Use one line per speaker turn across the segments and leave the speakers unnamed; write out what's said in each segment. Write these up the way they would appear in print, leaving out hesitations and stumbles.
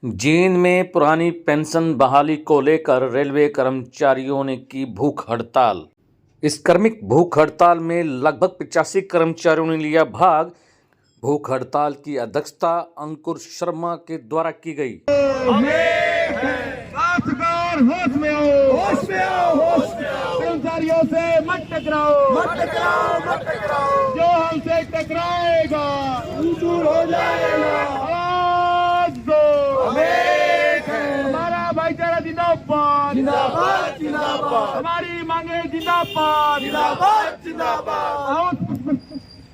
जींद में पुरानी पेंशन बहाली को लेकर रेलवे कर्मचारियों ने की भूख हड़ताल। इस कार्मिक भूख हड़ताल में लगभग 85 कर्मचारियों ने लिया भाग। भूख हड़ताल की अध्यक्षता अंकुर शर्मा के द्वारा की गई।
होश में आओ, होश में आओ, होश में आओ। कर्मचारियों से मत टकराओ, मत टकराओ, मत टकराओ। जो हमसे टकराएगा दूर हो जाएगा। आवाज दो, हमारा भाईचारा जिंदाबाद, जिंदाबाद, जिंदाबाद। हमारी मांगे जिंदाबाद, जिंदाबाद, जिंदाबाद।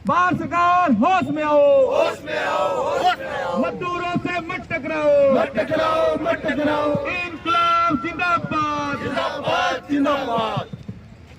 बाहर सरकार होश में आओ, होश में आओ, होश में आओ। मजदूरों से मत टकराओ, मत टकराओ, मत टकराओ। इनकलाब जिंदाबाद, जिंदाबाद, जिंदाबाद।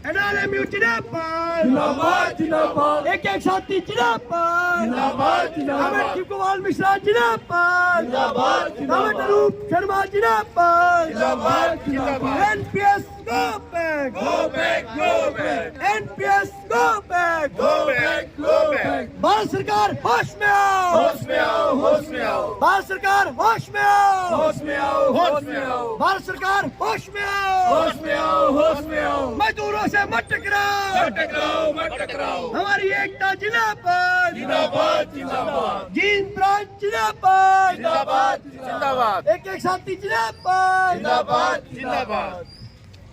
एनआरएमयू जिंदाबाद, जिंदाबाद, जिंदाबाद। एक साथी जिंदाबाद, जिंदाबाद, जिंदाबाद। अमित शिव कुमार मिश्रा जिंदाबाद, जिंदाबाद, जिंदाबाद। अनूप शर्मा जिंदाबाद, जिंदाबाद, जिंदाबाद। NPS go back, go back, go back. NPS go back, go back, go back. Bharat सरकार होश में आओ, होश में आओ, होश में आओ। भारत सरकार होश में आओ, होश में आओ, होश में आओ। भारत सरकार होश में आओ, होश में आओ, होश में आओ। मजदूरों से मत टकराओ, मत टकराओ, मत टकराओ। हमारी एकता जिंदाबाद, जिंदाबाद, जिंदाबाद। जींद ब्रांच जिंदाबाद, जिंदाबाद, जिंदाबाद। एक साथी जिंदाबाद, जिंदाबाद, जिंदाबाद।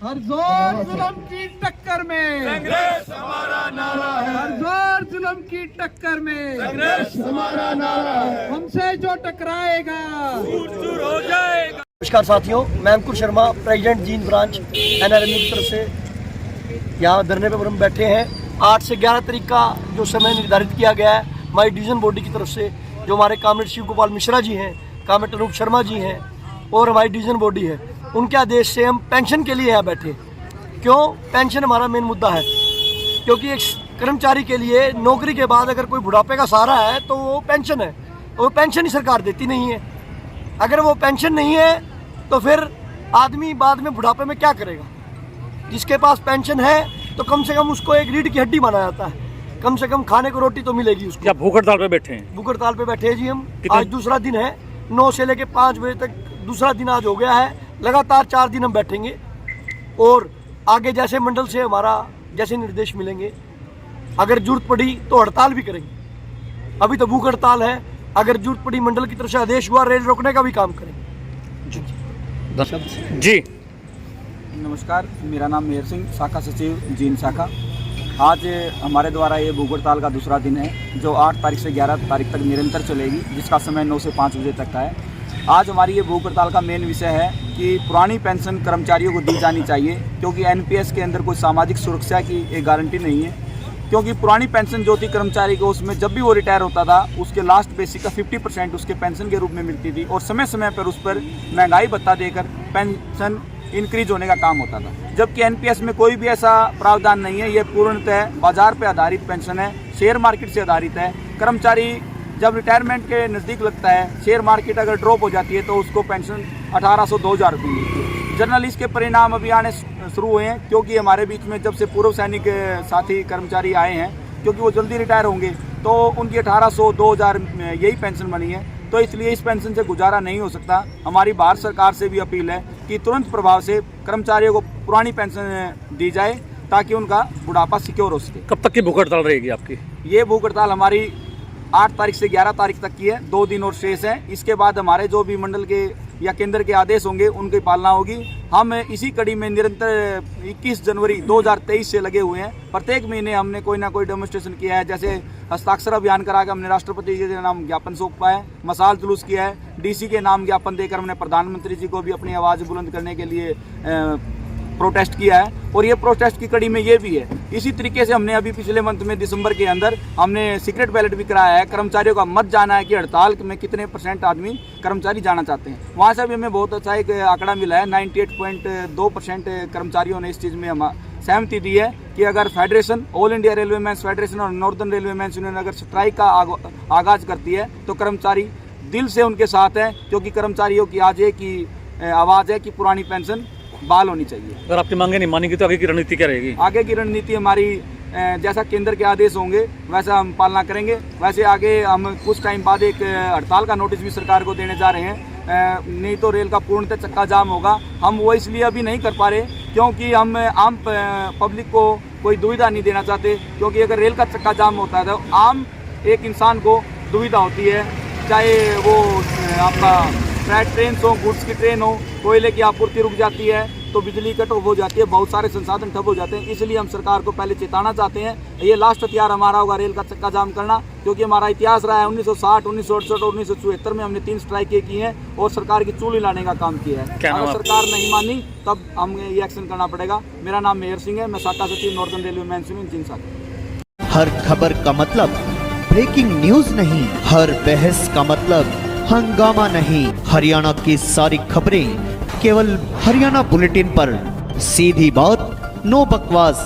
हर जोर जुल्म की टक्कर में संघर्ष हमारा नारा है। हर जोर जुल्म की टक्कर में संघर्ष हमारा नारा है। हमसे जो टकराएगा दूर दूर हो जाएगा।
नमस्कार साथियों, मैं अंकुर Sharma, president Jind branch NRMU की तरफ से यहाँ धरने पर हम बैठे हैं। 8 से 11 तारीख का जो समय निर्धारित किया गया है हमारी डिवीजन बॉडी की तरफ से, जो हमारे कामरेड शिव गोपाल मिश्रा जी हैं, कामरेड अनूप शर्मा जी हैं और हमारी डिवीजन बॉडी है, उनके आदेश से हम पेंशन के लिए यहाँ बैठे। क्यों? पेंशन हमारा मेन मुद्दा है, क्योंकि एक कर्मचारी के लिए नौकरी के बाद अगर कोई बुढ़ापे का सहारा है तो वो पेंशन है, और वो पेंशन ही सरकार देती नहीं है। अगर वो पेंशन नहीं है तो फिर आदमी बाद में बुढ़ापे में क्या करेगा? जिसके पास पेंशन है तो कम से कम उसको एक रीढ़ की हड्डी माना जाता है, कम से कम खाने को रोटी तो मिलेगी उसको।
क्या भूख हड़ताल पे बैठे हैं?
भूख हड़ताल पे बैठे हैं जी हम। आज दूसरा दिन है, 9 से लेकर 5 बजे तक दूसरा दिन आज हो गया है। लगातार 4 दिन हम बैठेंगे और आगे जैसे मंडल से हमारा जैसे निर्देश मिलेंगे, अगर जरूरत पड़ी तो हड़ताल भी करेंगे। अभी तो भूख हड़ताल है, अगर जरूरत पड़ी मंडल की तरफ से आदेश हुआ रेल रोकने का भी काम करेंगे।
जी
नमस्कार, मेरा नाम मेहर सिंह, शाखा सचिव जींद शाखा। आज हमारे द्वारा ये भूख हड़ताल का दूसरा दिन है, जो 8 तारीख से 11 तारीख तक निरंतर चलेगी, जिसका समय 9 से 5 बजे तक का है। आज हमारी ये भूख हड़ताल का मेन विषय है कि पुरानी पेंशन कर्मचारियों को दी जानी चाहिए, क्योंकि एनपीएस के अंदर कोई सामाजिक सुरक्षा की एक गारंटी नहीं है। क्योंकि पुरानी पेंशन जो थी कर्मचारी को, उसमें जब भी वो रिटायर होता था उसके लास्ट बेसिक का 50% उसके पेंशन के रूप में मिलती थी, और समय समय पर उस पर महंगाई भत्ता देकर पेंशन इंक्रीज होने का काम होता था। जबकि एनपीएस में कोई भी ऐसा प्रावधान नहीं है। ये पूर्णतः बाजार पर आधारित पेंशन है, शेयर मार्केट से आधारित है। कर्मचारी जब रिटायरमेंट के नज़दीक लगता है, शेयर मार्केट अगर ड्रॉप हो जाती है तो उसको पेंशन 1800-2000 रुपये मिलती है। जनरली इसके परिणाम अभी आने शुरू हुए हैं, क्योंकि हमारे बीच में जब से पूर्व सैनिक साथी कर्मचारी आए हैं, क्योंकि वो जल्दी रिटायर होंगे तो उनकी 1800-2000 यही पेंशन बनी है। तो इसलिए इस पेंशन से गुजारा नहीं हो सकता। हमारी भारत सरकार से भी अपील है कि तुरंत प्रभाव से कर्मचारियों को पुरानी पेंशन दी जाए, ताकि उनका बुढ़ापा सिक्योर हो सके।
कब तक की भूख हड़ताल रहेगी आपकी?
ये भूख हड़ताल हमारी 8 तारीख से 11 तारीख तक की है, 2 दिन और शेष है। इसके बाद हमारे जो भी मंडल के या केंद्र के आदेश होंगे उनकी पालना होगी। हम इसी कड़ी में निरंतर 21 जनवरी 2023 से लगे हुए हैं। प्रत्येक महीने हमने कोई ना कोई डेमोन्स्ट्रेशन किया है, जैसे हस्ताक्षर अभियान करा के हमने राष्ट्रपति जी के नाम ज्ञापन सौंपा है, मसाल जुलूस किया है, डीसी के नाम ज्ञापन देकर हमने प्रधानमंत्री जी को भी अपनी आवाज़ बुलंद करने के लिए प्रोटेस्ट किया है। और ये प्रोटेस्ट की कड़ी में ये भी है। इसी तरीके से हमने अभी पिछले मंथ में दिसंबर के अंदर हमने सीक्रेट बैलेट भी कराया है। कर्मचारियों का मत जाना है कि हड़ताल में कितने % आदमी कर्मचारी जाना चाहते हैं। वहाँ से भी हमें बहुत अच्छा एक आंकड़ा मिला है। 98.2% कर्मचारियों ने इस चीज़ में सहमति दी है कि अगर federation, all India railway men's federation और नॉर्दर्न रेलवे मैन्स यूनियन अगर स्ट्राइक का आगाज करती है तो कर्मचारी दिल से उनके साथ हैं, क्योंकि कर्मचारियों की आज एक ही आवाज़ है कि पुरानी पेंशन बहाल होनी चाहिए।
अगर आपकी मांगे नहीं मानेंगी तो आगे की रणनीति क्या रहेगी?
आगे की रणनीति हमारी जैसा केंद्र के आदेश होंगे वैसा हम पालना करेंगे। वैसे आगे हम कुछ टाइम बाद एक हड़ताल का नोटिस भी सरकार को देने जा रहे हैं, नहीं तो रेल का पूर्णतः चक्का जाम होगा। हम वो इसलिए अभी नहीं कर पा रहे क्योंकि हम आम पब्लिक को कोई दुविधा नहीं देना चाहते, क्योंकि अगर रेल का चक्का जाम होता है तो आम एक इंसान को दुविधा होती है, चाहे वो आपका फ्लाइट ट्रेन हो, गुड्स की ट्रेन हो, कोयले की आपूर्ति रुक जाती है तो बिजली कट ऑफ हो जाती है, बहुत सारे संसाधन ठप हो जाते हैं। इसलिए हम सरकार को पहले चेताना चाहते हैं, ये लास्ट हथियार हमारा होगा रेल का चक्का जाम करना, क्योंकि हमारा इतिहास रहा है 1960, 1968 और 1974 में हमने 3 स्ट्राइकें की हैं और सरकार की चूल हिलाने का काम किया है। अगर सरकार नहीं मानी तब हमें ये एक्शन करना पड़ेगा। मेरा नाम मेहर सिंह है, मैं शाखा सचिव नॉर्दर्न रेलवे मैनेजमेंट जींद शाखा।
हर खबर का मतलब ब्रेकिंग न्यूज नहीं, हर बहस का मतलब हंगामा नहीं। हरियाणा की सारी खबरें केवल हरियाणा बुलेटिन पर, सीधी बात, नो बकवास।